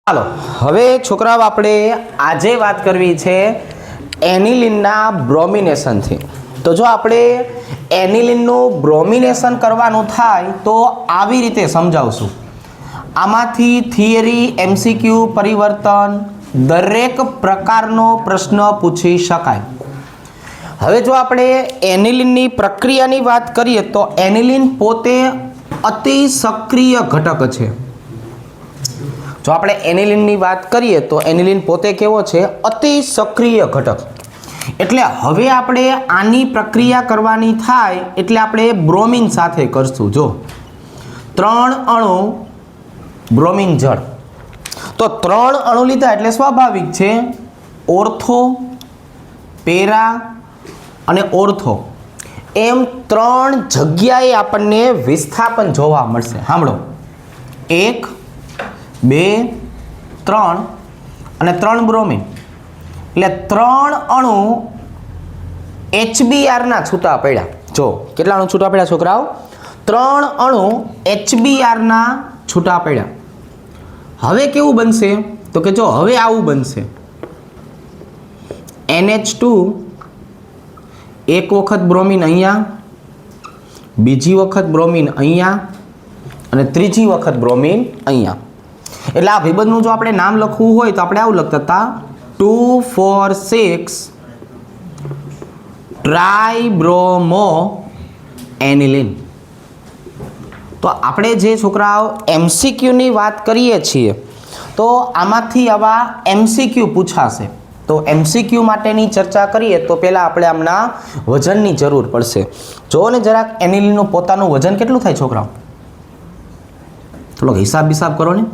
ચાલો હવે છોકરાઓ આપણે આજે વાત કરવી છે એનિલિનના બ્રોમિનેશનથી. તો જો આપણે એનિલિનનું બ્રોમિનેશન કરવાનું થાય તો આવી રીતે સમજાવશું. આમાંથી થિયરી, એમસીક્યુ, પરિવર્તન દરેક પ્રકારનો પ્રશ્ન પૂછી શકાય. હવે જો આપણે એનિલિનની પ્રક્રિયાની વાત કરીએ તો એનિલિન પોતે અતિ સક્રિય ઘટક છે. જો આપણે એનિલિનની વાત કરીએ તો એનિલિન પોતે કેવો છે? અતિ સક્રિય ઘટક. એટલે હવે આપણે આની પ્રક્રિયા કરવાની થાય એટલે આપણે બ્રોમિન સાથે કરશું. જો 3 અણુ બ્રોમિન જળ, તો 3 અણુ લીધા એટલે સ્વાભાવિક છે ઓર્થો, પેરા અને ઓર્થો એમ 3 જગ્યાએ આપણને વિસ્થાપન જોવા મળશે. સાંભળો, 1 2 3 અને 3 બ્રોમિન એટલે 3 અણુ HBr ના છૂટા પડ્યા. જો કેટલા અણુ છૂટા પડ્યા છોકરાઓ? 3 અણુ HBr ના છૂટા પડ્યા. હવે કેવું બનશે? તો કે જો હવે આવું બનશે, NH2 એક વખત બ્રોમિન અહીંયા, બીજી વખત બ્રોમિન અહીંયા અને ત્રીજી વખત બ્રોમિન અહીંયા. એટલે આ વિબંધનું જો આપણે નામ લખવું હોય તો આપણે આવું લખતા હતા 2,4,6 ટ્રાઇબ્રોમો એનિલિન. તો આપણે જે છોકરાઓ એમસીક્યુની વાત કરીએ છીએ તો આમાંથી આવા એમસીક્યુ પૂછાશે. તો એમસીક્યુ માટેની ચર્ચા કરીએ તો પહેલાં આપણે આમના વજનની જરૂર પડશે. જો ને જરાક એનિલિનનું પોતાનું વજન કેટલું થાય છોકરાઓ? થોડોક હિસાબ કરો ને.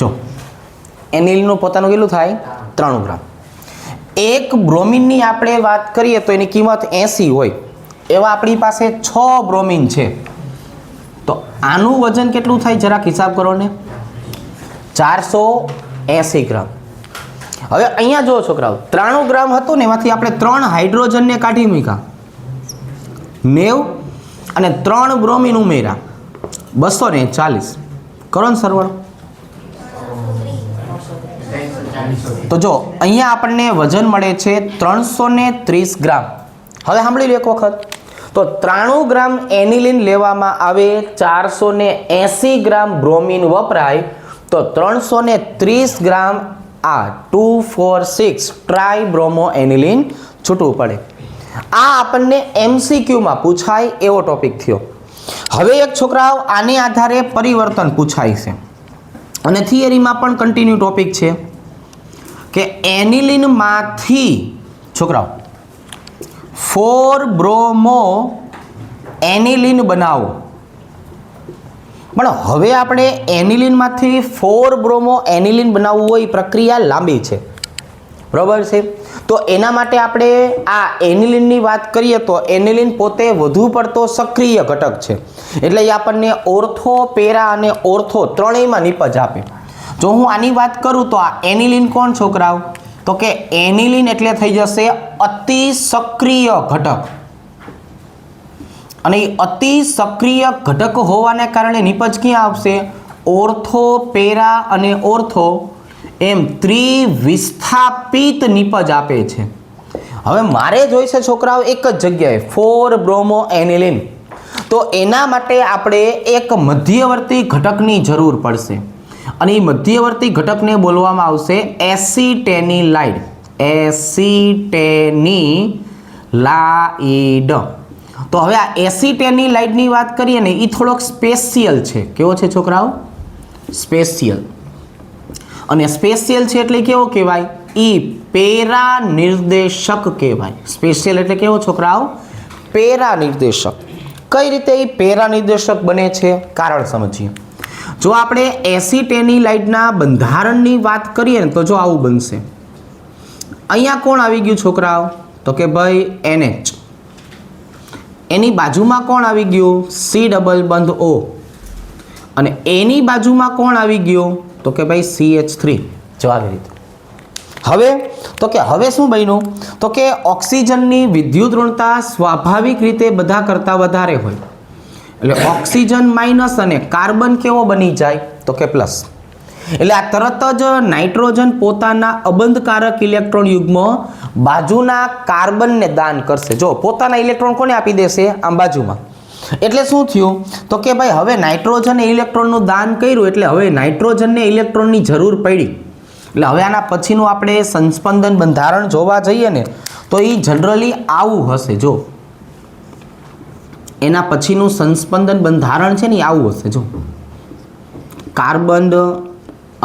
જો એનિલિનનું પોતાનું કેટલું થાય? 3 ગ્રામ. એક બ્રોમિનની આપણે વાત કરીએ તો એની કિંમત 80 હોય, એવા આપણી પાસે 6 બ્રોમિન છે. તો આનું વજન કેટલું થાય જરાક હિસાબ કરો ને? 480 ગ્રામ. હવે અહીંયા જો છોકરાઓ 93 ગ્રામ હતું ને એમાંથી આપણે 3 હાઇડ્રોજનને કાઢી મૂક્યા, 90 અને 3 બ્રોમિન ઉમેર્યા, 240. કરો ને સરવાળો. તો જો અહીંયા આપણને વજન મળે છે 330 ગ્રામ. હવે સાંભળી લો એક વખત. તો 93 ગ્રામ એનિલિન લેવામાં આવે, 480 ગ્રામ બ્રોમિન વપરાય, તો 330 ગ્રામ આ 2,4,6 ટ્રાઇબ્રોમો એનિલિન છૂટવું પડે. આ આપણને એમસીક્યુમાં પૂછાય એવો ટોપિક થયો. હવે એક છોકરાઓ આને આધારે પરિવર્તન પૂછાય છે અને થિયરીમાં પણ કન્ટિન્યુ ટોપિક છે કે એનિલિનમાંથી છોકરાઓ 4 બ્રોમો એનિલિન બનાવો. પણ હવે આપણે એનિલિનમાંથી 4 બ્રોમો એનિલિન બનાવવું હોય, પ્રક્રિયા લાંબી છે, બરાબર છે. તો એના માટે આપણે આ એનિલિનની વાત કરીએ તો એનિલિન પોતે વધુ પડતો સક્રિય ઘટક છે. એટલે એ આપણને ઓર્થો, પેરા અને ઓર્થો ત્રણેયમાં નિપજ આપે. જો હું આની વાત કરું તો આ એનિલિન કોણ છોકરાઓ? તો કે એનિલિન એટલે થઈ જશે અતિ સક્રિય ઘટક. અને એ અતિ સક્રિય ઘટક હોવાને કારણે નિપજ ક્યાં આવશે? ઓર્થો, પેરા અને ઓર્થો એમ ત્રિવિસ્થાપિત નિપજ આપે છે. હવે મારે જોઈશે છોકરાઓ એક જ જગ્યાએ 4 બ્રોમો એનિલિન. તો એના માટે આપણે એક મધ્યવર્તી ઘટકની જરૂર પડશે અને એ મધ્યવર્તી ઘટકને બોલવામાં આવશે એસિટેનિલાઇડ. એસિટેનિલાઇડ. તો હવે આ એસિટેનિલાઇડની વાત કરીએ ને એ થોડોક સ્પેશિયલ છે. કેવો છે છોકરાઓ? સ્પેશિયલ. અને સ્પેશિયલ છે એટલે કેવો કહેવાય? ઈ પેરા નિર્દેશક કહેવાય. સ્પેશિયલ એટલે કેવો છોકરાઓ? પેરા નિર્દેશક. કઈ રીતે એ પેરા નિર્દેશક બને છે? કારણ સમજીએ. જો આપણે એસિટેનિલાઇડના બંધારણની વાત કરીએ ને તો જો આવું બનશે. અહીંયા કોણ આવી ગયું છોકરાઓ? તો કે ભાઈ NH. એની બાજુમાં કોણ આવી ગયું? C ડબલ બંધ O. અને એની બાજુમાં કોણ આવી ગયું? તો કે ભાઈ CH3. જો આવી રીતે. હવે તો કે હવે શું બન્યું? તો કે ઓક્સિજનની વિદ્યુત ઋણતા સ્વાભાવિક રીતે બધા કરતાં વધારે હોય. એટલે ઓક્સિજન માઇનસ અને કાર્બન કેવો બની જાય? તો કે પ્લસ. એટલે આ તરત જ નાઇટ્રોજન પોતાના અબંધકારક ઇલેક્ટ્રોન યુગ્મ બાજુના કાર્બનને દાન કરશે. જો પોતાના ઇલેક્ટ્રોન કોને આપી દેશે? આમ બાજુમાં. એટલે શું થયું તો કે ભાઈ હવે નાઇટ્રોજન ઇલેક્ટ્રોનનું દાન કર્યું એટલે હવે નાઇટ્રોજનને ઇલેક્ટ્રોનની જરૂર પડી. એટલે હવે આના પછીનું આપણે સંસ્પંદન બંધારણ જોવા જઈએ ને તો એ જનરલી આવું હશે. જો એના પછીનું સંસ્પંદન બંધારણ છે ને આવું હશે. જો કાર્બન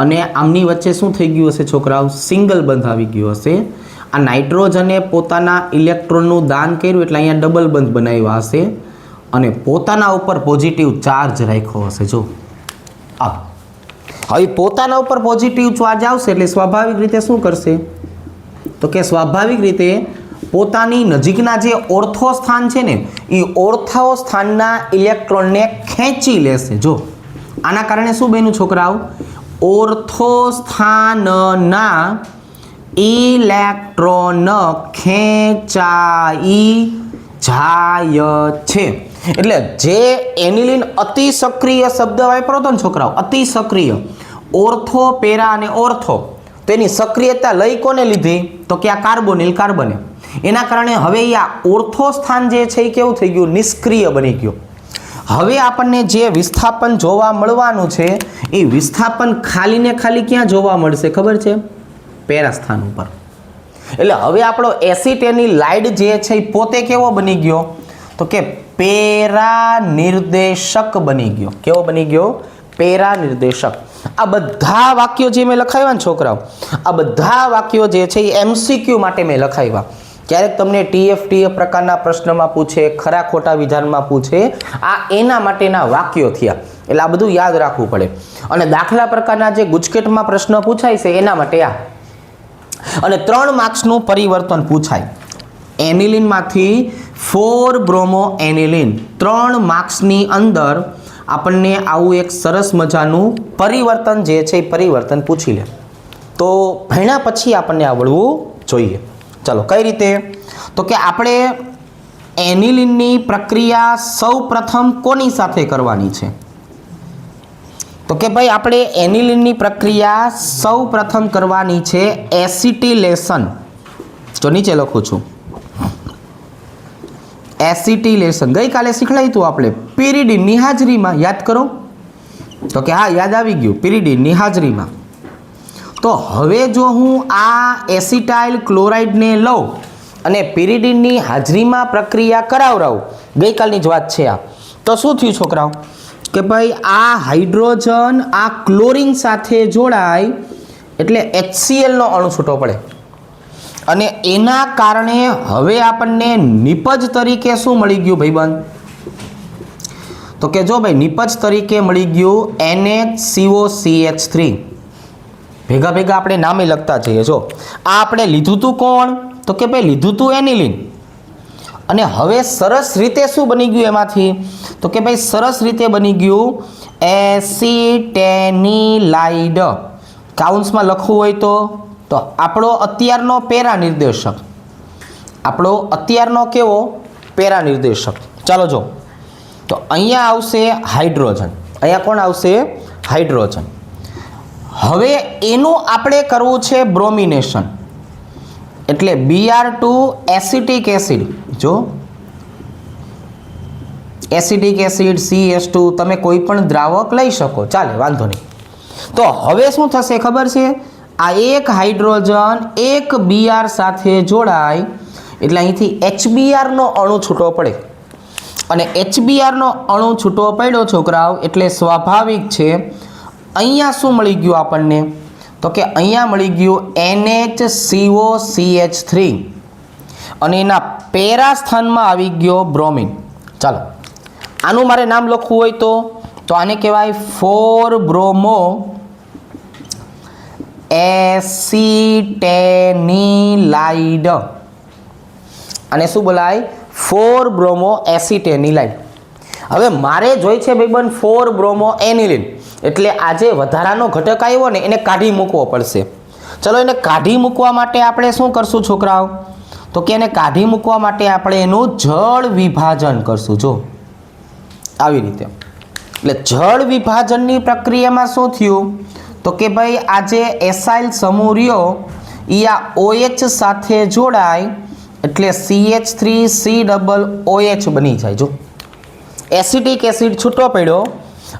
અને આમની વચ્ચે શું થઈ ગયું હશે છોકરાઓ? સિંગલ બંધ આવી ગયું હશે. આ નાઇટ્રોજને પોતાના ઇલેક્ટ્રોનનું દાન કર્યું એટલે અહીંયા ડબલ બંધ બનાવ્યા હશે અને પોતાના ઉપર પોઝિટિવ ચાર્જ રાખ્યો હશે. જો આ હવે પોતાના ઉપર પોઝિટિવ ચાર્જ આવશે એટલે સ્વાભાવિક રીતે શું કરશે તો કે સ્વાભાવિક રીતે પોતાની નજીકના જે ઓર્થો સ્થાન છે ને એ ઓર્થો સ્થાનના ઇલેક્ટ્રોનને ખેંચી લેશે. જો આના કારણે શું બન્યું છોકરાઓ? ઓર્થો સ્થાનના ઇલેક્ટ્રોન ખેંચાઈ જાય છે. એટલે જે એનિલિન અતિ સક્રિય શબ્દ વાપરો હતો ને છોકરાઓ, અતિ સક્રિય, ઓર્થો, પેરા અને ઓર્થો, તેની સક્રિયતા લઈ કોને લીધી તો કે આ કાર્બોનિલ કાર્બને. એના કારણે હવે આ ઓર્થો સ્થાન જે છે એ કેવું થઈ ગયું? નિષ્ક્રિય બની ગયું. હવે આપણને જે વિસ્થાપન જોવા મળવાનું છે એ વિસ્થાપન ખાલી ને ખાલી ક્યાં જોવા મળશે ખબર છે? પેરા સ્થાન ઉપર. એટલે હવે આપણો એસિટેનિલાઇડ જે છે એ પોતે કેવો બની ગયો તો કે પેરા નિર્દેશક બની ગયો. કેવો બની ગયો? પેરા નિર્દેશક. આ બધા વાક્યો જે મેં લખાવ્યા ને છોકરાઓ, આ બધા વાક્યો જે છે એ એમસીક્યુ માટે મેં લખાવ્યા. ક્યારેક તમને ટીએફ પ્રકારના પ્રશ્નમાં પૂછે, ખરા ખોટા વિધાનમાં પૂછે, આ એના માટેના વાક્યો થયા. એટલે આ બધું યાદ રાખવું પડે. અને દાખલા પ્રકારના જે ગુજકેટમાં પ્રશ્ન પૂછાય છે એના માટે આ. અને 3 માર્ક્સનું પરિવર્તન પૂછાય. એનિલિનમાંથી 4 બ્રોમો એનિલિન 3 માર્ક્સની અંદર આપણને આવું એક સરસ મજાનું પરિવર્તન જે છે એ પરિવર્તન પૂછી લે. તો ભણ્યા પછી આપણને આવડવું જોઈએ. ચલો કઈ રીતે તો કે આપણે એનિલિનની પ્રક્રિયા સૌ પ્રથમ કોની સાથે કરવાની છે તો કે ભાઈ આપણે એનિલિનની પ્રક્રિયા સૌ પ્રથમ કરવાની છે એસિટિલેશન. તો નીચે લખું છું એસિટિલેશન. ગઈકાલે શીખવાડ્યું હતું આપણે પિરિડીનની હાજરીમાં, યાદ કરો તો કે હા યાદ આવી ગયું, પિરિડીનની હાજરીમાં. તો હવે જો હું આ એસિટાઇલ ક્લોરાઇડને લઉં અને પિરિડીનની હાજરીમાં પ્રક્રિયા કરાવરાવું, ગઈકાલની જ વાત છે આ, તો શું થયું છોકરાઓ કે ભાઈ આ હાઇડ્રોજન આ ક્લોરિન સાથે જોડાય એટલે HCl નો અણુ છૂટો પડે અને એના કારણે હવે આપણને નિપજ તરીકે શું મળી ગયું ભાઈબંધ તો કે જો ભાઈ નિપજ તરીકે મળી ગયું NHCOCH3. ભેગા ભેગા આપણે નામે લખતા જઈએ. જો આ આપણે લીધું હતું કોણ તો કે ભાઈ લીધું હતું એનિલિન. અને હવે સરસ રીતે શું બની ગયું એમાંથી તો કે ભાઈ સરસ રીતે બની ગયું એસિટેનિલાઇડ. કાઉન્સમાં લખવું હોય તો આપણો અત્યારનો પેરા નિર્દેશક, આપણો અત્યારનો કેવો પેરા નિર્દેશક. ચાલો જો તો અહીંયા આવશે હાઇડ્રોજન, અહીંયા કોણ આવશે? હાઇડ્રોજન. હવે એનું આપણે કરવું છે બ્રોમિનેશન એટલે Br2 એસિટિક એસિડ. જો એસિટિક એસિડ CH2 તમે કોઈ પણ દ્રાવક લઈ શકો, ચાલે વાંધો નહીં. તો હવે શું થશે ખબર છે? આ એક હાઇડ્રોજન એક Br સાથે જોડાય એટલે અહીંથી HBr નો અણુ છૂટો પડે અને HBr નો અણુ છૂટો પડ્યો છોકરાઓ એટલે સ્વાભાવિક છે અહીંયા શું મળી ગયું આપણને તો કે અહીંયા મળી ગયું NHCOCH3 અને એના પેરા સ્થાનમાં આવી ગયો બ્રોમિન. ચાલો આનું મારે નામ લખવું હોય તો આને કહેવાય 4 બ્રોમો એસિટેનિલાઇડ. અને શું બોલાય? 4 બ્રોમો એસિટેનિલાઇડ. હવે મારે જોઈ છે ભાઈબંધ 4 બ્રોમો એનિલિન એટલે આજે વધારાનો ઘટક આવ્યો ને એને કાઢી મૂકવો પડશે. ચલો એને કાઢી મૂકવા માટે આપણે શું કરશું છોકરાઓ તો કે એને કાઢી મૂકવા માટે આપણે એનું જળ વિભાજન કરશું. જો આવી રીતે એટલે જળ વિભાજનની પ્રક્રિયામાં શું થયું તો કે ભાઈ આ જે એસાઇલ સમૂહ રહ્યો એ આ OH સાથે જોડાય એટલે CH3COOH બની જાય. જો એસિટિક એસિડ છૂટો પડ્યો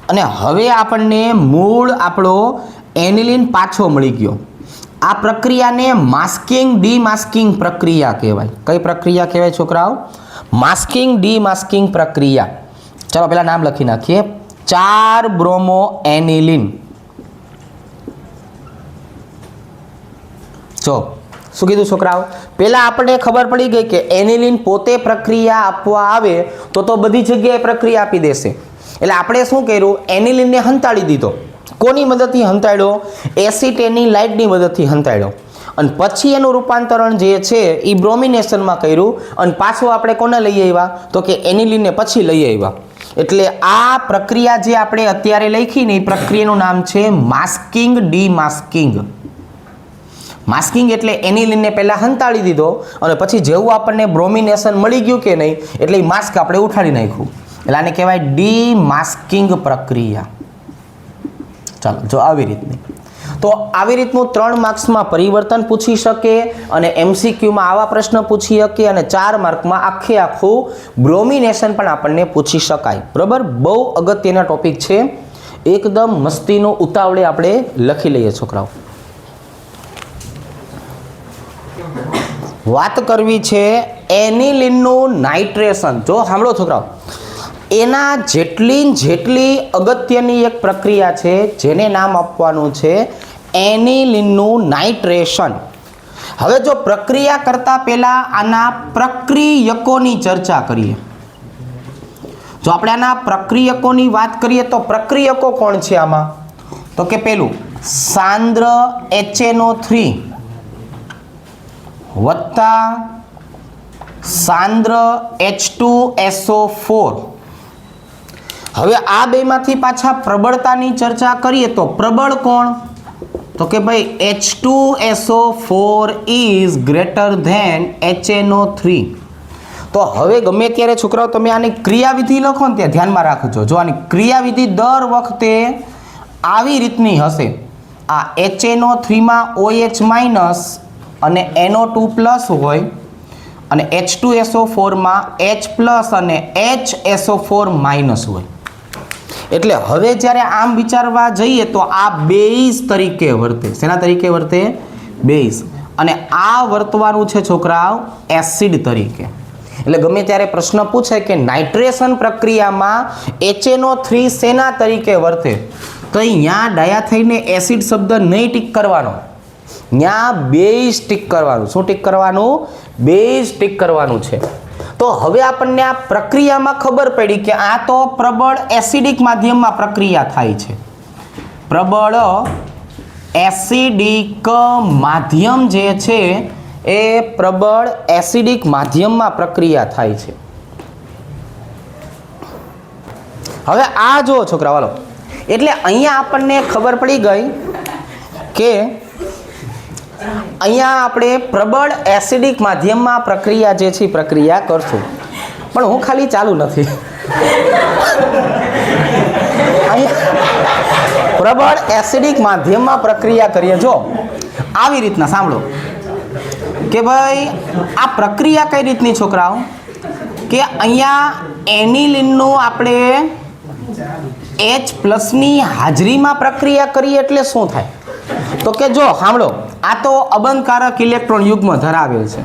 અને હવે આપણને મૂળ આપણો એનિલિન પાછો મળી ગયો. આ પ્રક્રિયાને માસ્કિંગ ડીમાસ્કિંગ પ્રક્રિયા કહેવાય. કઈ પ્રક્રિયા કહેવાય છોકરાઓ? માસ્કિંગ ડીમાસ્કિંગ પ્રક્રિયા. ચાલો પહેલા નામ લખી નાખીએ. 4 બ્રોમો એનિલિન. જો શું કીધું છોકરાઓ? પહેલા આપણને ખબર પડી ગઈ કે એનિલિન પોતે પ્રક્રિયા આપવા આવે તો બધી જગ્યાએ પ્રક્રિયા આપી દેશે. એટલે આપણે શું કર્યું? એનિલિનને હંતાડી દીધો. કોની મદદથી હંતાડ્યો? એસિટેનિલાઇટની મદદથી હંતાડ્યો. અને પછી એનું રૂપાંતરણ જે છે એ બ્રોમિનેશનમાં કર્યું અને પાછું આપણે કોને લઈ આવ્યા? તો કે એનિલિનને પછી લઈ આવ્યા. એટલે આ પ્રક્રિયા જે આપણે અત્યારે લખી ને એ પ્રક્રિયાનું નામ છે માસ્કિંગ ડીમાસ્કિંગ. માસ્કિંગ એટલે એનિલિનને પહેલા હંતાડી દીધો અને પછી જેવું આપણને બ્રોમિનેશન મળી ગયું કે નહીં એટલે એ માસ્ક આપણે ઉઠાડી નાખ્યું. એટલે આને કહેવાય ડીમાસ્કિંગ પ્રક્રિયા. ચાલો જો આવી રીતની. તો આવી રીતનું 3 માર્ક્સમાં પરિવર્તન પૂછી શકે અને MCQમાં આવા પ્રશ્ન પૂછી શકે અને 4 માર્કમાં આખું બ્રોમિનેશન પણ આપણને પૂછી શકાય. બરાબર? બહુ અગત્યના ટોપિક છે. એકદમ મસ્તીનો ઉતાવળે આપણે લખી લઈએ છોકરાઓ. વાત કરવી છે એનિલિનનું નાઇટ્રેશન. જો સાંભળો છોકરાઓ, એના જેટલી અગત્યની એક પ્રક્રિયા છે જેને નામ આપવાનું છે એનિલિનનું નાઇટ્રેશન. હવે જો પ્રક્રિયા કરતા પહેલા આના પ્રક્રિયકોની ચર્ચા કરીએ. જો આપણે આના પ્રક્રિયકોની વાત કરીએ તો પ્રક્રિયકો કોણ છે આમાં? તો કે પેલું સાંદ્ર HNO3 વત્તા સાંદ્ર H2SO4. હવે આ બેમાંથી પાછા પ્રબળતાની ચર્ચા કરીએ તો પ્રબળ કોણ? તો કે ભાઈ H2SO4 is greater than HNO3. તો હવે ગમે ત્યારે છોકરાઓ તમે આની ક્રિયાવિધિ લખો ને ત્યાં ધ્યાનમાં રાખજો. જો આની ક્રિયાવિધિ દર વખતે આવી રીતની હશે. આ HNO3 માં OH માઇનસ અને NO2 પ્લસ હોય અને H2SO4 માં H પ્લસ અને HSO4 માઇનસ હોય. એટલે હવે જ્યારે આમ વિચારવા જઈએ તો આ બેઝ તરીકે વર્તે. શેના તરીકે વર્તે? બેઝ. અને આ વર્તવાનું છે છોકરાઓ એસિડ તરીકે. એટલે ગમે ત્યારે પ્રશ્ન પૂછે કે નાઇટ્રેશન પ્રક્રિયામાં HNO3 શેના તરીકે વર્તે તો અહીંયા ડાયા થઈને એસિડ શબ્દ નહીં ટીક કરવાનો, ત્યાં બેઝ ટીક કરવાનું. શું ટીક કરવાનું? બેઝ ટીક કરવાનું છે. તો હવે આપણને આ પ્રક્રિયામાં ખબર પડી કે આ તો પ્રબળ એસિડિક માધ્યમમાં પ્રક્રિયા થાય છે. પ્રબળ એસિડિક માધ્યમ જે છે એ પ્રબળ એસિડિક માધ્યમમાં પ્રક્રિયા થાય છે. હવે આ જો છોકરા વાલો, એટલે અહીંયા આપણને ખબર પડી ગઈ કે અહીંયા આપણે પ્રબળ એસિડિક માધ્યમમાં પ્રક્રિયા જે છે પ્રક્રિયા કરશું. પણ હું ખાલી ચાલુ નથી. અહીંયા પ્રબળ એસિડિક માધ્યમમાં પ્રક્રિયા કરીએ. જો આવી રીતના સાંભળો કે ભાઈ આ પ્રક્રિયા કઈ રીતની છોકરાઓ, કે અહીંયા એનિલિનનું આપણે H+ ની હાજરીમાં પ્રક્રિયા કરીએ એટલે શું થાય? તો કે જો સાંભળો, આ તો અબંધકારક ઇલેક્ટ્રોન યુગ્મ ધરાવેલ છે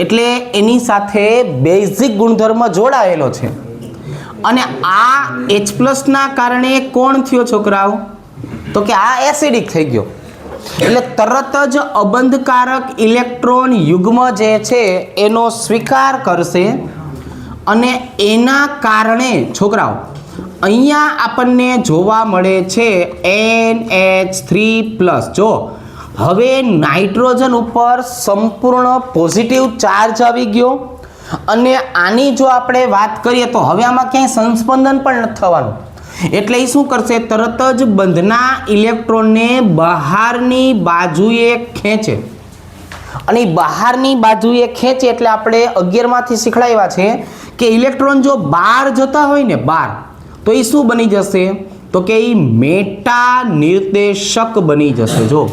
એટલે એની સાથે બેઝિક ગુણધર્મ જોડાયેલો છે અને આ H+ ના કારણે કોણ થયો છોકરાઓ? તો કે આ એસિડિક થઈ ગયો. એટલે તરત જ અબંધકારક ઇલેક્ટ્રોન યુગ્મ જે છે એનો સ્વીકાર કરશે અને એના કારણે છોકરાઓ અહીંયા આપણને જોવા મળે છે NH3+. જો હવે નાઇટ્રોજન ઉપર સંપૂર્ણ પોઝિટિવ ચાર્જ આવી ગયો અને આની જો આપણે વાત કરીએ તો હવે આમાં ક્યાંય સંસ્પંદન પણ નથી થવાનું. એટલે એ શું કરશે? તરત જ બંધના ઇલેક્ટ્રોનને બહારની બાજુએ ખેંચે અને બહારની બાજુએ ખેંચે એટલે આપણે 11 માંથી શીખડાવ્યા છે કે ઇલેક્ટ્રોન જો બહાર જતા હોય ને બહાર, તો એ શું બની જશે? તો કે એ મેટા નિર્દેશક બની જશે. જો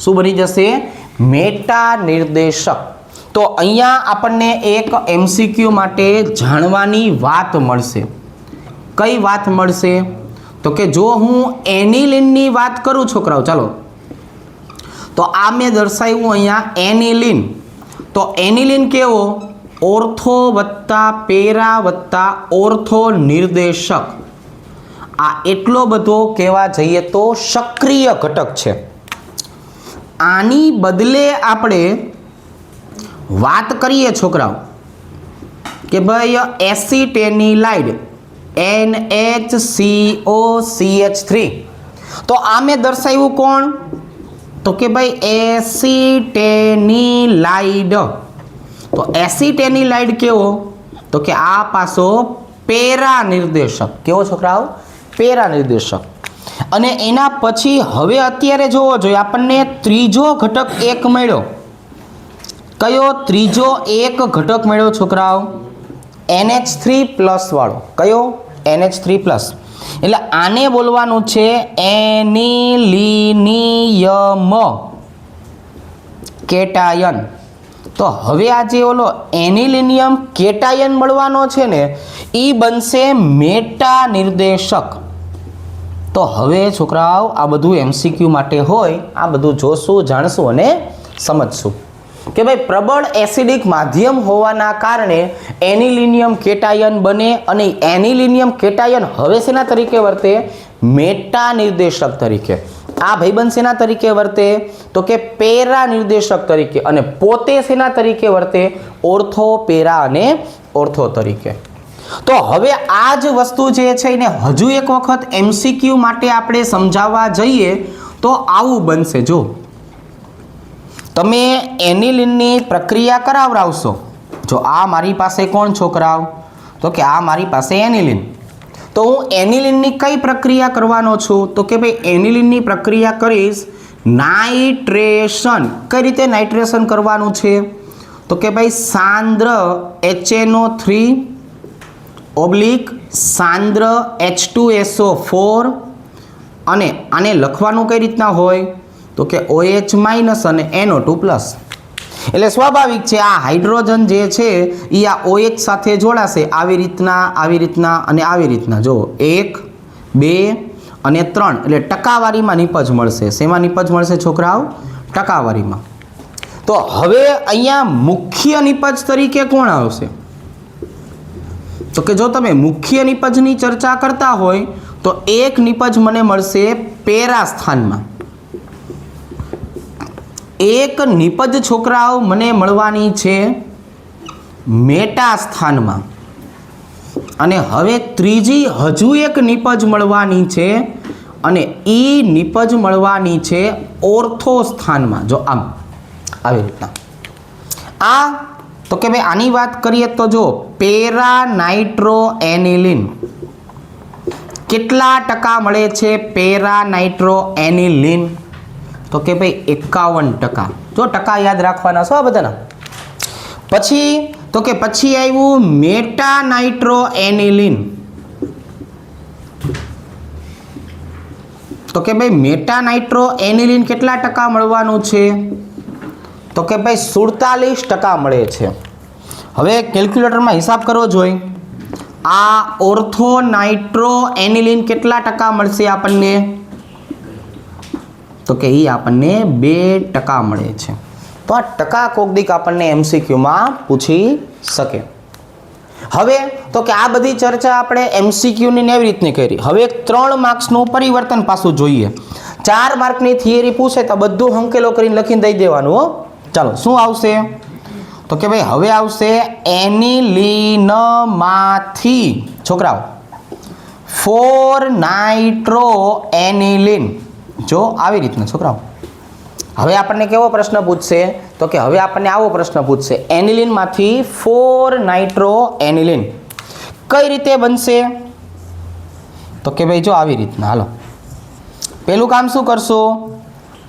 શું બની જશે? મેટા નિર્દેશક. તો અહીંયા આપણને એક MCQ માટે જાણવાની વાત મળશે. કઈ વાત મળશે? તો કે જો હું એનિલિનની વાત કરું છોકરાઓ, ચાલો તો આ મેં દર્શાવ્યું અહીંયા એનિલિન. તો એનિલિન કેવો? ઓર્થો વત્તા પેરા વત્તા ઓર્થો નિર્દેશક. આ એટલો બધો કહેવા જઈએ તો સક્રિય ઘટક છે. આની બદલે આપણે વાત કરીએ છોકરાઓ કે ભાઈ એસિટેનિલાઇડ NHCOCH3. તો આ મેં દર્શાવ્યું કોણ? તો કે ભાઈ એસિટેનિલાઇડ. તો એસિટેનિલાઇડ કેવો? તો કે આ પાછો પેરા નિર્દેશક. કેવો છોકરાઓ? પેરા નિર્દેશક. અને એના પછી હવે અત્યારે જોવો જોઈએ આપણને ત્રીજો ઘટક એક મળ્યો. કયો ત્રીજો એક ઘટક મળ્યો છોકરાઓ? NH3+ વાળો. કયો? NH3+. એટલે આને બોલવાનું છે એનિલિનિયમ કેટાયન. તો હવે આ જે ઓલો એનિલિનિયમ કેટાયન મળવાનો છે ને એ બનશે મેટા નિર્દેશક. તો હવે છોકરાઓ આ બધું MCQ માટે હોય, આ બધું જોશું, જાણશું અને સમજશું કે ભાઈ પ્રબળ એસિડિક માધ્યમ હોવાના કારણે એનિલિનિયમ કેટાયન બને અને એનિલિનિયમ કેટાયન હવે શેના તરીકે વર્તે? મેટા નિર્દેશક તરીકે. આ ભાઈબંધ શેના તરીકે વર્તે? તો કે પેરા નિર્દેશક તરીકે. અને પોતે શેના તરીકે વર્તે? ઓર્થો, પેરા અને ઓર્થો તરીકે. તો હવે આ જ વસ્તુ જે છે એને હજુ એક વખત MCQ માટે આપણે સમજાવવા જઈએ તો આવું બનશે. જો તમે એનિલિનની પ્રક્રિયા કરાવરાવશો. જો આ મારી પાસે કોણ છોકરાઓ? તો કે આ મારી પાસે એનિલિન. તો હું એનિલિનની કઈ પ્રક્રિયા કરવાનો છું? તો કે ભાઈ એનિલિનની પ્રક્રિયા કરીશ નાઇટ્રેશન. કઈ રીતે નાઇટ્રેશન કરવાનું છે? તો કે ભાઈ સાંદ્ર HNO3 સાંદ્ર H2SO4 અને આને લખવાનું કઈ રીતના હોય? તો કે OH- અને NO2+. એટલે સ્વાભાવિક છે આ હાઇડ્રોજન જે છે એ આ OH સાથે જોડાશે આવી રીતના, આવી રીતના અને આવી રીતના. જો 1, 2 અને 3 એટલે ટકાવારીમાં નિપજ મળશે. શેમાં નિપજ મળશે છોકરાઓ? ટકાવારીમાં. તો હવે અહીંયા મુખ્ય નિપજ તરીકે કોણ આવશે? તો કે જો તમે મુખ્ય નિપજની ચર્ચા કરતા હોય તો એક નિપજ મને મળશે પેરા સ્થાનમાં. એક નિપજ છોકરાઓ મને મળવાની છે મેટા સ્થાનમાં. અને હવે ત્રીજી હજુ એક નિપજ મળવાની છે અને એ નિપજ મળવાની છે ઓર્થો સ્થાનમાં. જો આમ આવી રીતના. આ તો કે ભાઈ આની વાત કરીએ તો જો પેરા નાઇટ્રો એનિલિન કેટલા ટકા મળે છે? પેરા નાઇટ્રો એનિલિન તો કે ભાઈ 51%. જો ટકા યાદ રાખવાના છો આ બધાના. પછી તો કે પછી આવ્યું મેટા નાઇટ્રો એનિલિન. તો કે ભાઈ મેટા નાઇટ્રો એનિલિન કેટલા ટકા મળવાનું છે? તો કે ભાઈ 47% મળે છે. હવે કેલ્ક્યુલેટરમાં હિસાબ કરવો જોઈએ. આ ઓર્થો નાઇટ્રો એનિલિન કેટલા ટકા મળશે આપણને? તો કે એ આપણને 2% મળે છે. તો આ ટકા કોક દીક આપણને MCQમાં પૂછી શકે. હવે તો કે આ બધી ચર્ચા આપણે MCQની એવી રીતની કરી. હવે 3 માર્ક્સનું પરિવર્તન પાછું જોઈએ. 4 માર્કની થિયરી પૂછે તો બધું હંકેલો કરીને લખીને દઈ દેવાનું હો. ચાલો શું આવશે? તો કે ભાઈ હવે આવશે એનિલિનમાંથી છોકરાઓ 4 નાઇટ્રો એનિલિન. જો આવી રીતના છોકરાઓ. હવે આપણને કેવો પ્રશ્ન પૂછશે? તો કે હવે આપણને આવો પ્રશ્ન પૂછશે એનિલિનમાંથી 4 નાઇટ્રો એનિલિન કઈ રીતે બનશે? તો કે ભાઈ જો આવી રીતના. હાલો પહેલું કામ શું કરશો?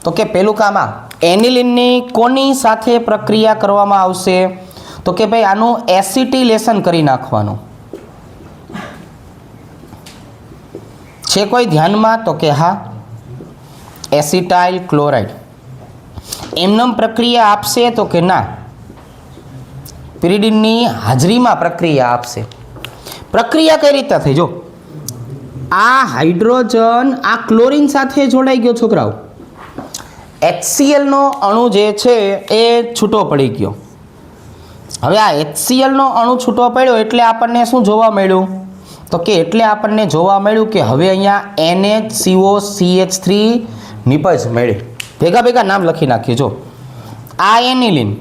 તો કે પહેલું કામ આ એનિલિનની કોની સાથે પ્રક્રિયા કરવામાં આવશે? તો કે ભાઈ આનું એસિટિલેશન કરી નાખવાનું. છે કોઈ ધ્યાનમાં? તો કે હા, એસિટાઇલ ક્લોરાઇડ. એમનેમ પ્રક્રિયા આપશે? તો કે ના, પિરિડિનની હાજરીમાં પ્રક્રિયા આપશે. પ્રક્રિયા કઈ રીતે થઈ? જો આ હાઇડ્રોજન આ ક્લોરીન સાથે જોડાઈ ગયો છોકરાઓ, HCl નો અણુ જે છે એ છૂટો પડી ગયો. હવે આ HCl નો અણુ છૂટો પડ્યો એટલે આપણને શું જોવા મળ્યું? તો કે એટલે આપણને જોવા મળ્યું કે હવે અહીંયા NHCOCH3 નિપજ મળી. ભેગા ભેગા નામ લખી નાખીએ. જો આ એનિલિન,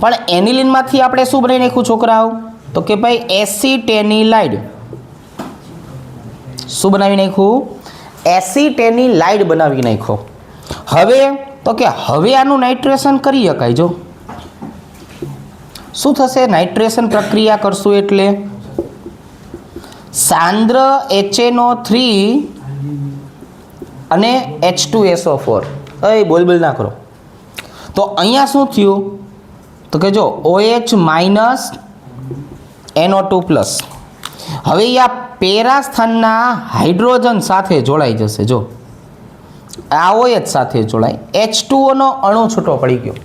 પણ એનિલિનમાંથી આપણે શું બનાવી નાખ્યું છોકરાઓ? તો કે ભાઈ એસિટેનિલાઇડ. શું બનાવી નાખ્યું? એસિટેનિલાઇડ બનાવી નાખ્યો. હવે તો કે હવે આનું નાઇટ્રેશન કરી શકાય. જો શું થશે? નાઇટ્રેશન પ્રક્રિયા કરશું એટલે સાંદ્ર HNO3 અને H2SO4. બોલ ના કરો. તો અહીંયા શું થયું? તો કે જો OH માઇનસ NO2 પ્લસ. હવે આ પેરા સ્થાનના હાઇડ્રોજન સાથે જોડાઈ જશે. જો આ OH સાથે જોડાય, H2O નો અણુ છૂટો પડી ગયો.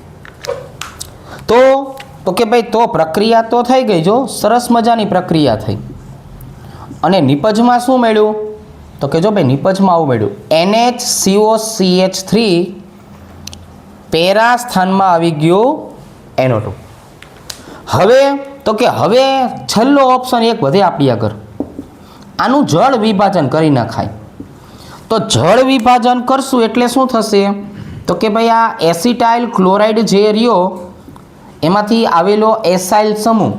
તો કે ભાઈ તો પ્રક્રિયા તો થઈ ગઈ. જો સરસ મજાની પ્રક્રિયા થઈ. અને નિપજમાં શું મળ્યું? તો કે જો ભાઈ નિપજમાં આવું મળ્યું, NHCOCH3 પેરા સ્થાનમાં આવી ગયું NO2. હવે તો કે હવે છેલ્લો ઓપ્શન એક વધે આપણી આગળ, આનું જળ વિભાજન કરી નાખાય. તો જળ વિભાજન કરશું એટલે શું થશે? તો કે ભાઈ આ એસિટાઇલ ક્લોરાઇડ જે રહ્યો એમાંથી આવેલો એસાઇલ સમૂહ,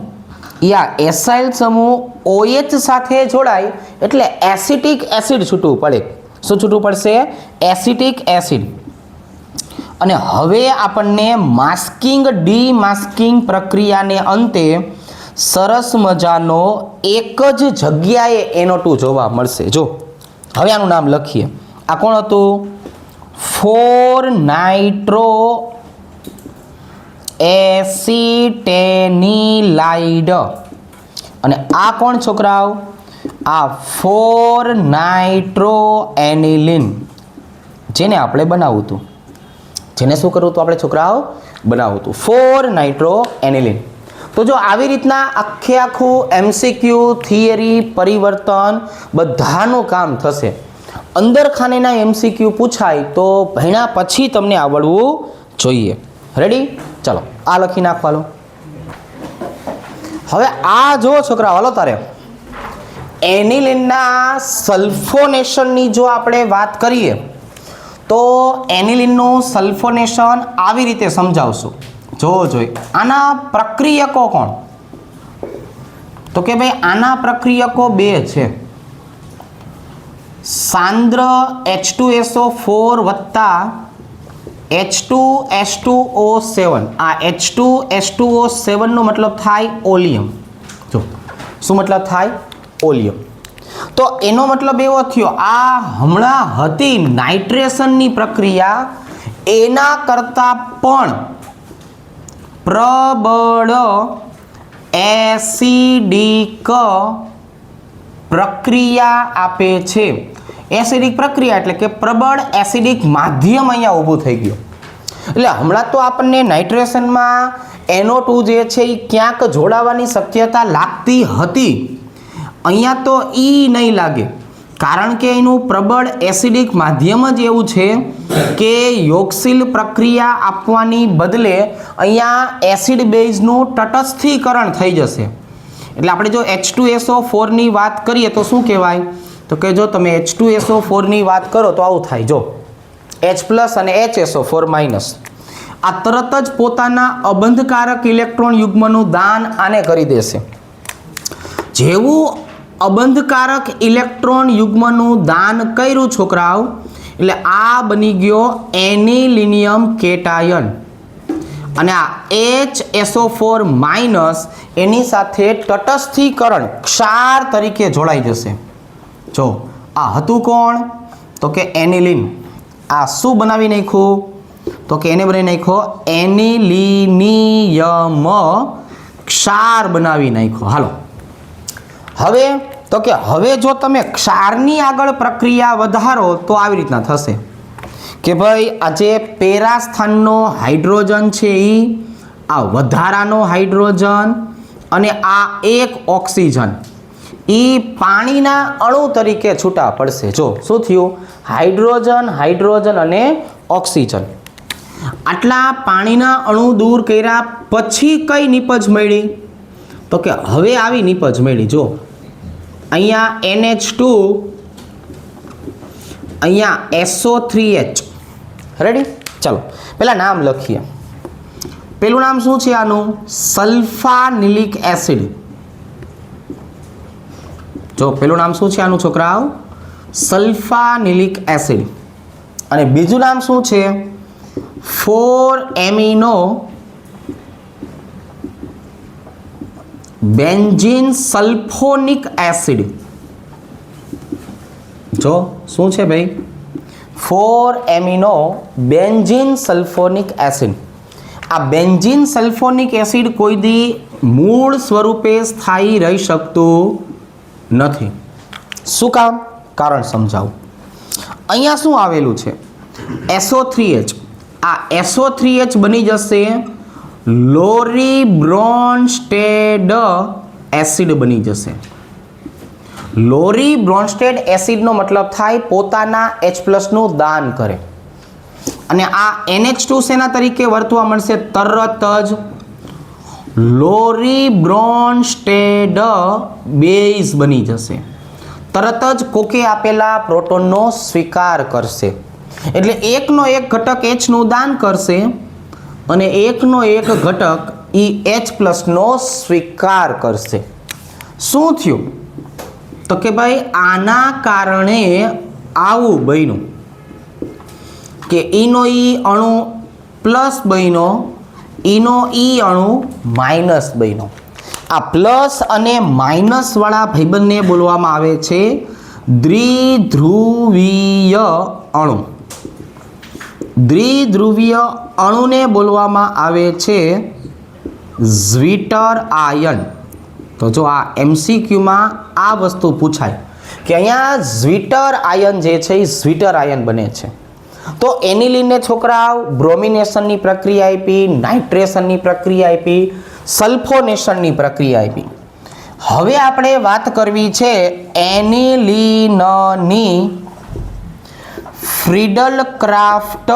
એસાઇલ સમૂહ OH સાથે જોડાય એટલે એસિટિક એસિડ છૂટવું પડે. શું છૂટવું પડશે? Acetic acid. અને હવે આપણને માસ્કિંગ ડીમાસ્કિંગ પ્રક્રિયાને અંતે સરસ મજાનો એક જ જગ્યાએ NO2 જોવા મળશે. જો હવે આનું નામ લખીએ. આ કોણ હતું? 4-નાઇટ્રો એસિટેનિલાઇડ. અને આ કોણ છોકરાઓ? આ 4-નાઇટ્રો એનિલિન, જેને આપણે બનાવવું હતું. જેને શું કરવું હતું આપણે છોકરાઓ? બનાવવું હતું 4-નાઇટ્રો એનિલિન. તો જો આવી રીતના આખું MCQ થિયરી પરિવર્તન બધાનું કામ થશે. અંદર ખાનેના MCQ પૂછાય તો ભણ્યા પછી તમને આવડવું જોઈએ. રેડી? ચાલો આ લખી નાખવાનો. હવે આ જો છોકરા, હાલો તારે એનિલિનના સલ્ફોનેશનની જો આપણે વાત કરીએ તો એનિલિનનું સલ્ફોનેશન આવી રીતે સમજાવશું. જોવો જોઈએ. આના પ્રક્રિયકો કોણ? તો કે ભાઈ આના પ્રક્રિયકો બે છે. સાંદ્ર H2SO4 વત્તા H2S2O7. આ H2S2O7 નો મતલબ થાય ઓલિયમ. જો શું મતલબ થાય? ઓલિયમ. તો એનો મતલબ એવો થયો, આ હમણાં હતી નાઇટ્રેશનની પ્રક્રિયા એના કરતાં પણ પ્રબળ એસિડિક પ્રક્રિયા આપે છે. એસિડિક પ્રક્રિયા એટલે કે પ્રબળ એસિડિક માધ્યમ અહીંયા ઊભું થઈ ગયું. એટલે હમણાં તો આપણને નાઇટ્રેશનમાં NO2 જે છે એ ક્યાંક જોડાવાની શક્યતા લાગતી હતી. અહીંયા તો નહીં લાગે, કારણ કે એનું પ્રબળ એસિડિક માધ્યમ જ એવું છે કે યોગશીલ પ્રક્રિયા આપવાની બદલે અહીંયા એસિડ બેઝનું તટસ્થીકરણ થઈ જશે. એટલે આપણે જો H2SO4 ની વાત કરીએ તો શું કહેવાય? તો કે જો તમે H2SO4 ની વાત કરો તો આવું થાય. જો H+ અને HSO4-. આ તરત જ પોતાના અબંધકારક ઇલેક્ટ્રોન યુગ્મનું દાન આને કરી દેશે. જેવું અબંધકારક ઇલેક્ટ્રોન યુગ્મનું દાન કર્યું છોકરાઓ, એટલે આ બની ગયો એનિલિનિયમ કેટાયન. અને આ HSO4- એની સાથે તટસ્થીકરણ ક્ષાર તરીકે જોડાઈ જશે. જો આ હતું કોણ? તો કે એનિલિન. આ શું બનાવી નાખ્યું? તો કે એને બનાવી નાખ્યો એનિલિનિયમ ક્ષાર બનાવી નાખ્યો. હાલો હવે તો કે હવે જો તમે ક્ષારની આગળ પ્રક્રિયા વધારો તો આવી રીતના થશે કે ભાઈ આ જે પેરા સ્થાનનો હાઇડ્રોજન છે એ આ વધારાનો હાઇડ્રોજન અને આ એક ઓક્સિજન એ પાણીના અણુ તરીકે છૂટા પડશે. જો શું થયું, હાઇડ્રોજન હાઇડ્રોજન અને ઓક્સિજન આટલા પાણીના અણુ દૂર કર્યા પછી કઈ નિપજ મળી, તો કે હવે આવી નિપજ મળી. જો અહીંયા NH2, અહીંયા SO3H. રેડી? ચાલો પહેલા નામ લખીએ. પેલું નામ શું છે આનું? સલ્ફાનિલિક એસિડ. જો પેલું નામ શું છે આનું છોકરાઓ? સલ્ફાનિલિક એસિડ. અને બીજું નામ શું છે? 4-એમિનો બેન્ઝીન સલ્ફોનિક એસિડ. જો શું છે ભાઈ? 4-એમિનો બેન્ઝીન સલ્ફોનિક એસિડ. આ બેન્ઝીન સલ્ફોનિક એસિડ કોઈ દી મૂળ સ્વરૂપે સ્થાયી રહી શકતું નથી. શું કામ? કારણ સમજાવું. અહીંયા શું આવેલું છે? SO3H. આ SO3H બની જશે લોરી બ્રોન્સ્ટેડ એસિડ બની જશે. લોરી બ્રોન્સ્ટેડ એસિડનો મતલબ થાય પોતાના H+ નું દાન કરે. અને આ NH2 શેના તરીકે વર્તવા મળશે? તરત જ લોરી બ્રોન્સ્ટેડ બેઝ બની જશે. તરત જ કોકે આપેલા પ્રોટોનનો સ્વીકાર કરશે. એટલે એકનો એક ઘટક H નું દાન કરશે અને એકનો એક ઘટક H+ નો સ્વીકાર કરશે. શું થયું? તો કે ભાઈ આના કારણે આવું બન્યું કે ઈનો ઈ અણુ પ્લસ બન્યો, ઈનો ઈ અણુ માઇનસ બન્યો. આ પ્લસ અને માઇનસ વાળા ભાઈબંધને બોલવામાં આવે છે દ્વિધ્રુવીય અણુ. દ્વિધ્રુવીય અણુને બોલવામાં આવે છે ઝ્વિટર આયન. તો જો આ MCQમાં આ વસ્તુ પૂછાય કે અહીંયા ઝ્વિટર આયન જે છે એ ઝ્વિટર આયન બને છે. તો એનિલિનને છોકરાઓ બ્રોમિનેશનની પ્રક્રિયા આપી, નાઇટ્રેશનની પ્રક્રિયા આપી, સલ્ફોનેશનની પ્રક્રિયા આપી. હવે આપણે વાત કરવી છે એનિલિનની ફ્રીડલ ક્રાફ્ટ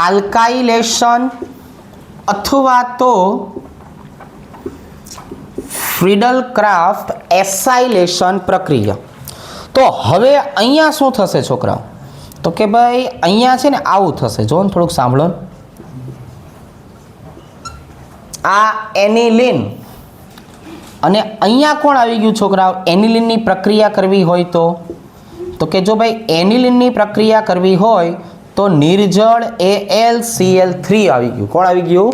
આલ્કાઇલેશન અથવા તો ફ્રીડલ ક્રાફ્ટ એસાઇલેશન પ્રક્રિયા. તો હવે અહીંયા શું થશે છોકરાઓ? તો કે ભાઈ અહીંયા છે ને આવું થશે. જો ને થોડુંક સાંભળો. આ એનિલિન અને અહીંયા કોણ આવી ગયું છોકરાઓ? એનિલિનની પ્રક્રિયા કરવી હોય તો કે જો ભાઈ એનિલિનની પ્રક્રિયા કરવી હોય તો નિર્જળ AlCl3 આવી ગયું. કોણ આવી ગયું?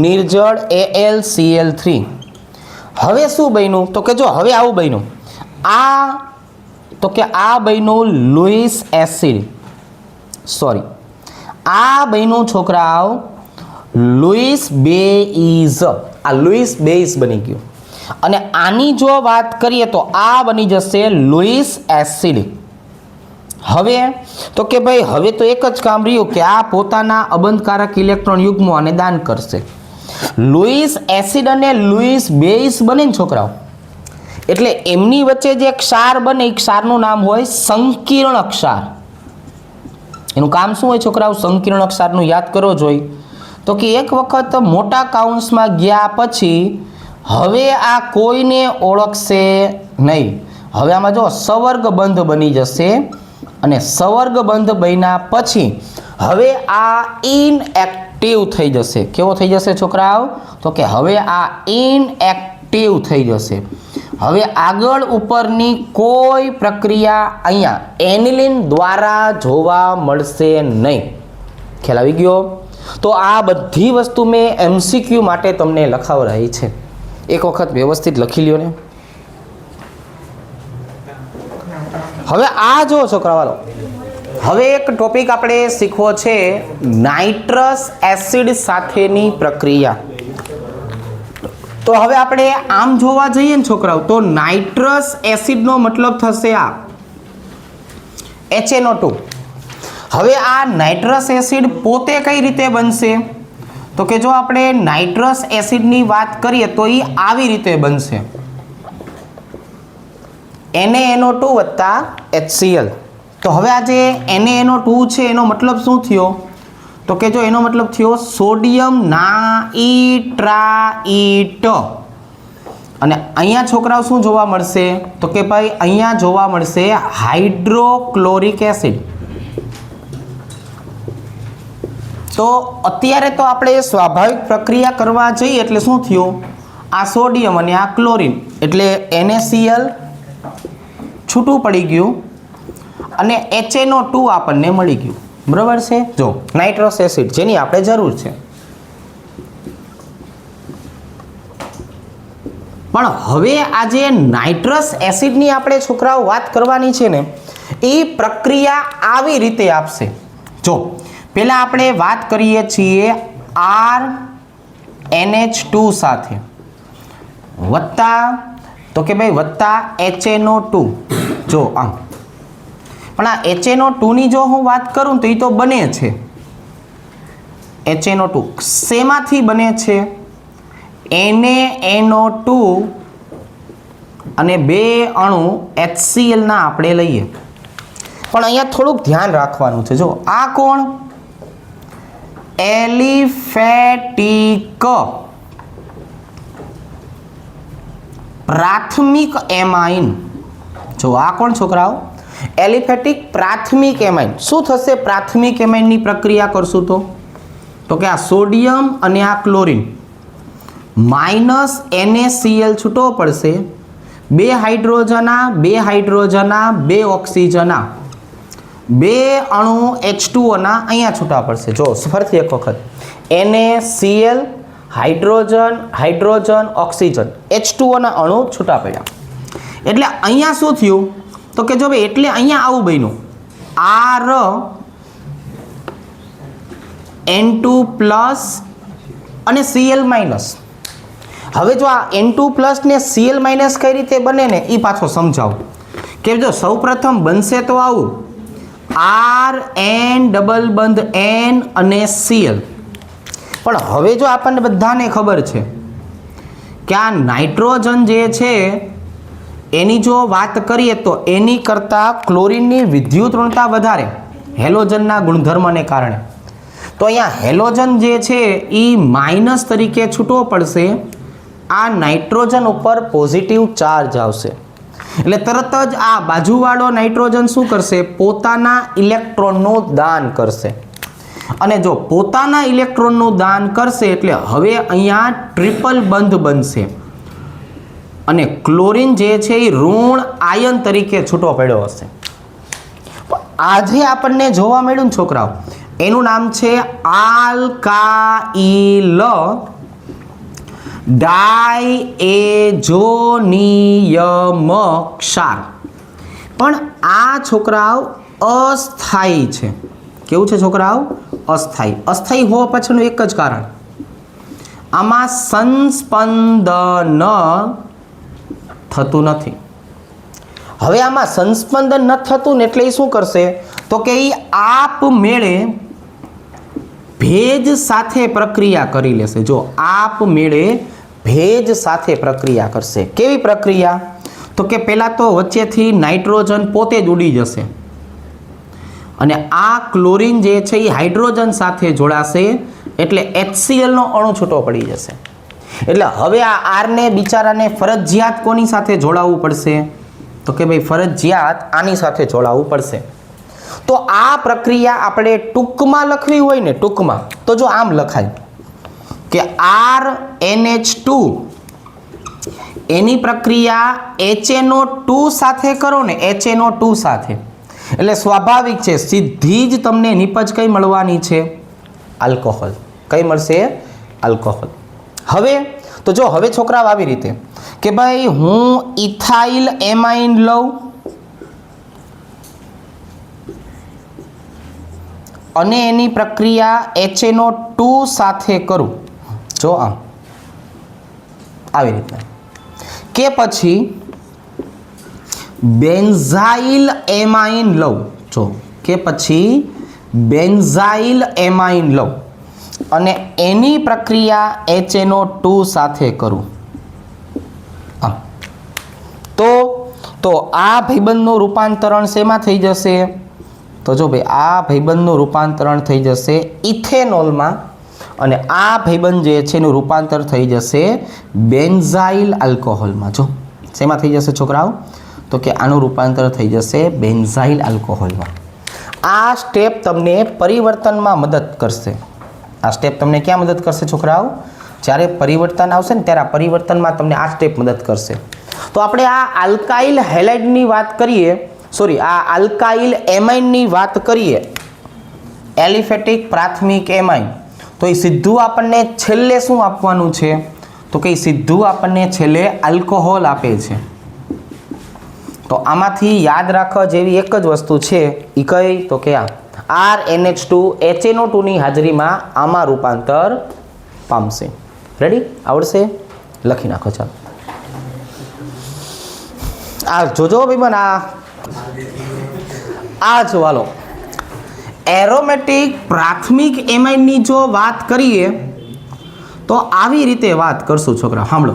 નિર્જળ AlCl3. હવે શું બન્યું? તો કે જો હવે આવું બન્યું. આ તો કે આ બન્યું લુઈસ એસિડ. સોરી, આ બન્યું છોકરાઓ લુઈસ બેઝ. આ લુઈસ બેઝ બની ગયું. અને આની જો વાત કરીએ તો આ બની જશે લુઈસ એસિડ. હવે તો કે ભાઈ હવે તો એક જ કામ રહ્યું કે આ પોતાના અબંધકારક ઇલેક્ટ્રોન યુગ્મો અને દાન કરશે. લુઈસ એસિડ અને લુઈસ બેઝ બને ને છોકરાઓ, એટલે એમની વચ્ચે જે ક્ષાર બને એ ક્ષારનું નામ હોય સંકીર્ણ ક્ષાર. એનું કામ શું હોય છોકરાઓ? સંકીર્ણ ક્ષારનું યાદ કરો જોઈએ તો કે એક વખત મોટા કાઉન્સમાં ગયા પછી હવે આ કોઈને ઓળખશે નહીં. હવે આમાં જો સવર્ગબંધ બની જશે અને સવર્ગબંધ બન્યા પછી હવે આ ઇનએક્ટિવ થઈ જશે. કેવો થઈ જશે છોકરાઓ? તો કે હવે આ ઇનએક્ટિવ થઈ જશે. હવે આગળ ઉપરની કોઈ પ્રક્રિયા અહીંયા એનિલિન દ્વારા જોવા મળશે નહીં. ખ્યાલ આવી ગયો? તો આ બધી વસ્તુ મેં MCQ માટે તમને લખાવરાઈ છે. એક વખત વ્યવસ્થિત લખી લ્યો ને. હવે આ જો છોકરાવાળો, હવે એક ટોપિક આપણે શીખવો છે નાઇટ્રસ એસિડ સાથેની પ્રક્રિયા. તો હવે આપણે આમ જોવા જઈએ ને છોકરાઓ, તો નાઇટ્રસ એસિડનો મતલબ થશે આ HNO2. હવે આ નાઇટ્રસ એસિડ પોતે કઈ રીતે બનશે? તો કે જો આપણે નાઇટ્રસ એસિડની વાત કરીએ તો એ આવી રીતે બનશે, NaNO2 વત્તા HCl. તો હવે આ જે NaNO2 છે એનો મતલબ શું થયો? તો કે જો એનો મતલબ થયો સોડિયમ નાઇટ્રાઇટ. અને અહીંયા છોકરાઓ શું જોવા મળશે? તો કે ભાઈ અહીંયા જોવા મળશે હાઇડ્રોક્લોરિક એસિડ. તો અત્યારે તો આપણે સ્વાભાવિક પ્રક્રિયા કરવા જઈએ એટલે શું થયું? આ સોડિયમ અને આ ક્લોરિન એટલે NaCl છૂટું પડી ગયું અને HNO2 આપણને મળી ગયું. બરાબર છે? જો નાઇટ્રસ એસિડ જેની આપણે જરૂર છે. પણ હવે આ જે નાઇટ્રસ એસિડની આપણે છોકરાઓ વાત કરવાની છે ને, એ પ્રક્રિયા આવી રીતે આપશે. જો પહેલા આપણે વાત કરીએ છીએ RNH2 સાથે વત્તા, તો કે ભાઈ વત્તા HNO2. જો આમ, પણ આ HNO2 ની જો હું વાત કરું તો એ તો બને છે HNO2 શેમાંથી બને છે? NaNO2 અને બે અણુ HCl ના આપણે લઈએ. પણ અહીંયા થોડુંક ધ્યાન રાખવાનું છે. જો આ કોણ? એલિફેટિક પ્રાથમિક એમાઇન. જો આ કોણ છોકરાઓ? એલિફેટિક પ્રાથમિક એમાઇન. શું થશે પ્રાથમિક એમાઇનની પ્રક્રિયા કરશું તો કે આ સોડિયમ અને આ ક્લોરિન માઇનસ NaCl છૂટો પડશે, બે હાઇડ્રોજના બે ઓક્સિજના, બે અણુ H2O ના અહીંયા છૂટા પડશે. જો ફરીથી એક વખત NaCl હાઇડ્રોજન ઓક્સિજન H2O ના અણુ છૂટા પડ્યા. એટલે અહીંયા શું થયું? તો કે જો ભાઈ એટલે અહીંયા આવું બન્યું Rn2 પ્લસ અને Cl માઇનસ. હવે જો આ N2+ ને Cl માઇનસ કઈ રીતે બને ને એ પાછો સમજાવું. કે જો સૌપ્રથમ બનશે તો આવું Rn ડબલ બંધ N અને Cl. પણ હવે જો આપણને બધાને ખબર છે કે આ નાઇટ્રોજન જે છે એની જો વાત કરીએ તો એની કરતાં ક્લોરિનની વિદ્યુત ઋણતા વધારે હેલોજનના ગુણધર્મને કારણે. તો અહીંયા હેલોજન જે છે એ માઇનસ તરીકે છૂટો પડશે, આ નાઇટ્રોજન ઉપર પોઝિટિવ ચાર્જ આવશે. એટલે તરત જ આ બાજુવાળો નાઇટ્રોજન શું કરશે? પોતાના ઇલેક્ટ્રોનનું દાન કરશે. અને જો પોતાના ઇલેક્ટ્રોનનું દાન કરશે એટલે હવે અહીંયા ટ્રિપલ બંધ બનશે અને ક્લોરિન જે છે એ ઋણ આયન તરીકે છૂટો પડ્યો હશે. આજે આપણને જોવા મળ્યું ને છોકરાઓ, એનું નામ છે આલ્કાઇલ ડાયએઝોનિયમ ક્ષાર. પણ આ છોકરાઓ અસ્થાયી છે. કેવું છે છોકરાઓ? અસ્થાયી. અસ્થાયી હોવા પાછળનું એક જ કારણ, આમાં સંસ્પંદન થતું નથી. હવે આમાં સંસ્પંદન ન થતું ને એટલે એ શું કરશે? તો કે એ આપમેળે ભેજ સાથે પ્રક્રિયા કરી લેશે. જો આપમેળે ભેજ સાથે પ્રક્રિયા કરશે. કેવી પ્રક્રિયા? તો કે પહેલાં તો વચ્ચેથી નાઇટ્રોજન પોતે જ ઉડી જશે અને આ ક્લોરિન જે છે એ હાઇડ્રોજન સાથે જોડાશે એટલે HCl નો અણુ છૂટો પડી જશે. એટલે હવે આ આરને બિચારાને ફરજિયાત કોની સાથે જોડાવવું પડશે? તો કે ભાઈ ફરજિયાત આની સાથે જોડાવવું પડશે. તો આ પ્રક્રિયા આપણે ટૂંકમાં લખવી હોય ને, ટૂંકમાં તો જો આમ લખાય કે RNH2 એની પ્રક્રિયા HNO2 સાથે કરો ને, HNO2 સાથે, એટલે સ્વાભાવિક છે સીધી જ તમને નિપજ કઈ મળવાની છે? આલ્કોહોલ. કઈ મળશે? આલ્કોહોલ. હવે તો જો હવે છોકરાઓ આવી રીતે કે ભાઈ હું ઇથાઇલ એમાઇન લઉં અને એની પ્રક્રિયા HNO2 સાથે કરું. જો આમ આવી રીતના કે પછી બેન્ઝાઇલ એમાઇન લઉં, જો કે પછી બેન્ઝાઇલ એમાઇન લઉં અને એની પ્રક્રિયા HNO2 સાથે કરું તો આ ભાઈબંધનું રૂપાંતરણ શેમાં થઈ જશે? તો જો ભાઈ આ ભાઈબંધનું રૂપાંતરણ થઈ જશે ઇથેનોલમાં અને આ ભાઈબંધ જે છે એનું રૂપાંતર થઈ જશે બેન્ઝાઇલ આલ્કોહોલમાં. જો શેમાં થઈ જશે છોકરાઓ? તો કે આનું રૂપાંતર થઈ જશે બેન્ઝાઇલ આલ્કોહોલમાં. આ સ્ટેપ તમને પરિવર્તનમાં મદદ કરશે. આ સ્ટેપ તમને ક્યાં મદદ કરશે છોકરાઓ? જ્યારે પરિવર્તન આવશે ને ત્યારે આ પરિવર્તનમાં તમને આ સ્ટેપ મદદ કરશે. તો આપણે આ આલ્કાઇલ હેલાઇડની વાત કરીએ, સોરી આ આલ્કાઇલ એમાઇનની વાત કરીએ, એલિફેટિક પ્રાથમિક એમાઇન, તો એ સીધું આપણને છેલ્લે શું આપવાનું છે? તો કે સીધું આપણને છેલ્લે આલ્કોહોલ આપે છે. તો આમાંથી યાદ રાખવા જેવી એક જ વસ્તુ છે, એ કઈ? તો કે આ RNH2 HNO2 ની હાજરીમાં આમાં રૂપાંતર પામશે. રેડી? આવડશે? લખી નાખો. ચાલો આ જોજો ભાઈ મને આ જો હાલો એરોમેટિક પ્રાથમિક એમાઇનની જો વાત કરીએ તો આવી રીતે વાત કરશું છોકરા. સાંભળો,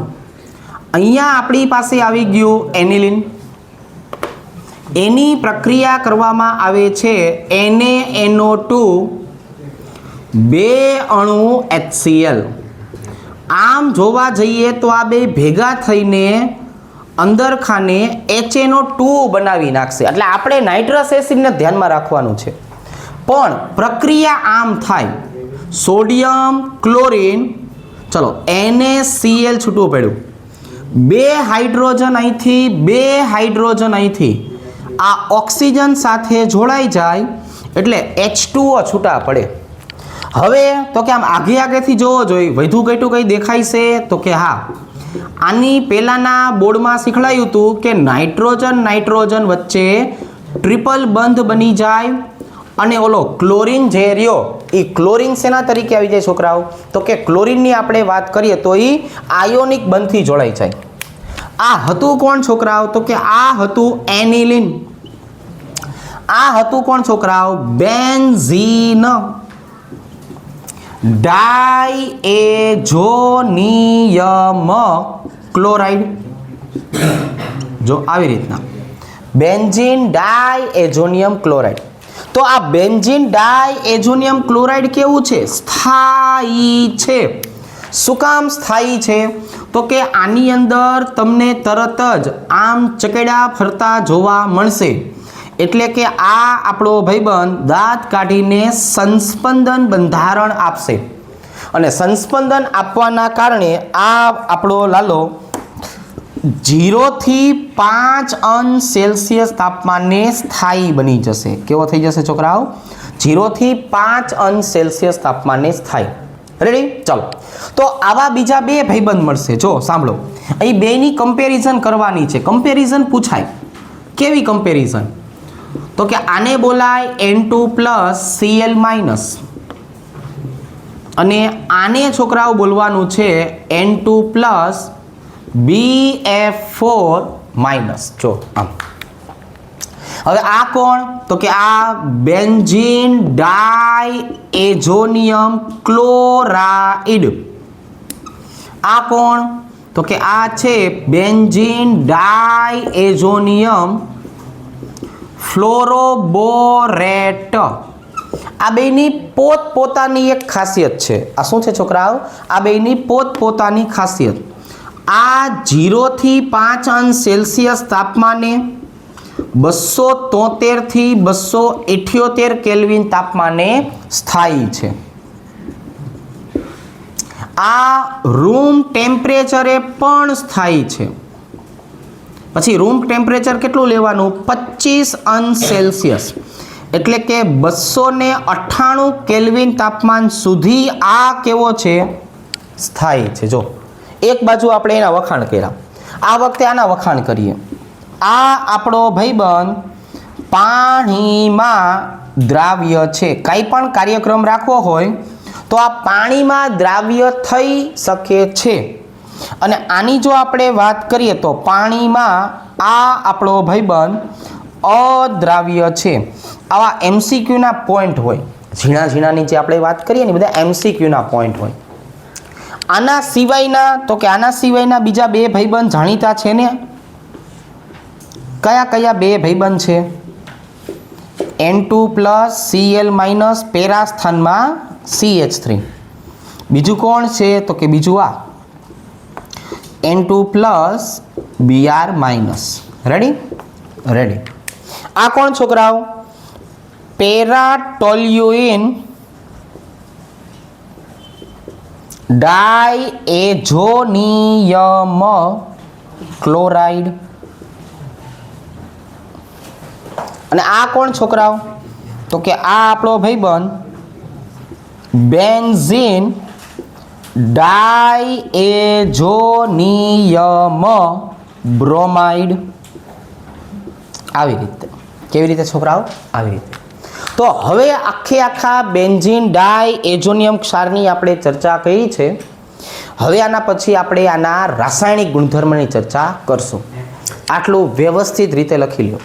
અહીંયા આપણી પાસે આવી ગયું એનિલિન, એની પ્રક્રિયા કરવામાં આવે છે NaNO2 બે અણુ HCl. આમ જોવા જઈએ તો આ બે ભેગા થઈને અંદર ખાને HNO2 બનાવી નાખશે. એટલે આપણે નાઇટ્રસ એસિડને ધ્યાનમાં રાખવાનું છે. પણ પ્રક્રિયા આમ થાય, સોડિયમ ક્લોરીન, ચલો NaCl છૂટું પડ્યું, બે હાઇડ્રોજન અહીંથી, બે હાઇડ્રોજન અહીંથી આ ઓક્સિજન સાથે જોડાઈ જાય એટલે H2O છૂટા પડે. હવે તો કે આમ આગેથી જોવો જોઈએ, વધુ ઘટું કંઈ દેખાય છે? તો કે હા, આની પહેલાના બોર્ડમાં શીખવાડ્યું હતું કે નાઇટ્રોજન વચ્ચે ટ્રિપલ બંધ બની જાય અને ઓલો ક્લોરીન જે રહ્યો એ ક્લોરીન શેના તરીકે આવી જાય છોકરાઓ? તો કે ક્લોરીનની આપણે વાત કરીએ તો એ આયોનિક બંધથી જોડાઈ જાય. આ હતું કોણ છોકરાઓ? તો કે આ હતું એનિલિન. આ હતું કોણ છોકરાઓ? Benzene diazonium chloride. જો આવી રીતના બેન્ઝીન ડાયએઝોનિયમ ક્લોરાઇડ. તો આ બેન્ઝીન ડાયએઝોનિયમ ક્લોરાઇડ કેવું છે? સ્થાયી છે. શું કામ સ્થાયી છે? તો કે આની અંદર તમને તરત જ આમ ચકેડા ફરતા જોવા મળશે. એટલે કે આ આપણો ભાઈબંધ દાંત કાઢીને સંસ્પંદન બંધારણ આપશે અને સંસ્પંદન આપવાના કારણે આ આપણો લાલો 0 થી 5 અંશ સેલ્સિયસ તાપમાને સ્થાયી બની જશે. કેવો થઈ જશે છોકરાઓ? 0 થી 5 અંશ સેલ્સિયસ તાપમાને સ્થાયી. રેડી? ચાલો, તો આવા બીજા બે ભાઈબંધ મળશે. જો સાંભળો, અહીં બેની કમ્પેરિઝન કરવાની છે. કમ્પેરિઝન પૂછાય. કેવી કમ્પેરિઝન? તો કે આને બોલાય N2+Cl- અને આને છોકરાઓ બોલવાનું છે N2+BF4-. જો આમ. હવે આ કોણ? તો કે આ બેન્ઝીન ડાયએઝોનિયમ ક્લોરાઇડ. આ કોણ? તો કે આ છે બેન્ઝીન ડાયએઝોનિયમ ફ્લોરોબોરેટ. આ બેની પોતપોતાની એક ખાસિયત છે. આ શું છે છોકરાઓ? આ બેની પોતપોતાની ખાસિયત. આ 0 થી 5 અંશ સેલ્સિયસ તાપમાને 273 થી 278 કેલ્વિન તાપમાને સ્થાયી છે. આ રૂમ ટેમ્પરેચરે પણ સ્થાયી છે. પછી રૂમ ટેમ્પરેચર કેટલું લેવાનું? 25 અંશ સેલ્સિયસ. એટલે કે 298 કેલ્વિન તાપમાન સુધી આ કેવો છે? સ્થાયી છે. જો એક બાજુ આપણે એના વખાણ કર્યા, આ વખતે આના વખાણ કરીએ. આ આપણો ભાઈબંધ પાણીમાં દ્રાવ્ય છે. કંઈ પણ કાર્યક્રમ રાખવો હોય તો આ પાણીમાં દ્રાવ્ય થઈ શકે છે. અને આની જો આપણે વાત કરીએ તો પાણીમાં આ આપણો ભાઈબંધ અદ્રાવ્ય છે. આવા એમસીક્યુના પોઈન્ટ હોય, ઝીણા ઝીણાની જે આપણે વાત કરીએ ને બધા એમસીક્યુના પોઈન્ટ હોય. આના સિવાયના તો કે આના સિવાયના બીજા બે ભાઈબંધ જાણીતા છે ને, કયા કયા બે ભાઈબંધ છે? N2+Cl- પેરા સ્થાનમાં CH3. બીજું કોણ છે તો કે બીજું આ N2+Br-. રેડી? રેડી. આ કોણ છોકરાઓ? પેરાટોલ્યુઇન ડાયએઝોનિયમ ક્લોરાઇડ. અને આ કોણ છોકરાઓ તો કે આ આપણો ભાઈબંધ બેન્ઝીન ડાયએઝોનિયમ બ્રોમાઇડ. આવી રીતે. કેવી રીતે છોકરાઓ? આવી રીતે. તો હવે આખા બેન્ઝીન ડાયએઝોનિયમ ક્ષારની આપણે ચર્ચા કરી છે. હવે આના પછી આપણે આના રાસાયણિક ગુણધર્મની ચર્ચા કરશું. આટલું વ્યવસ્થિત રીતે લખી લો.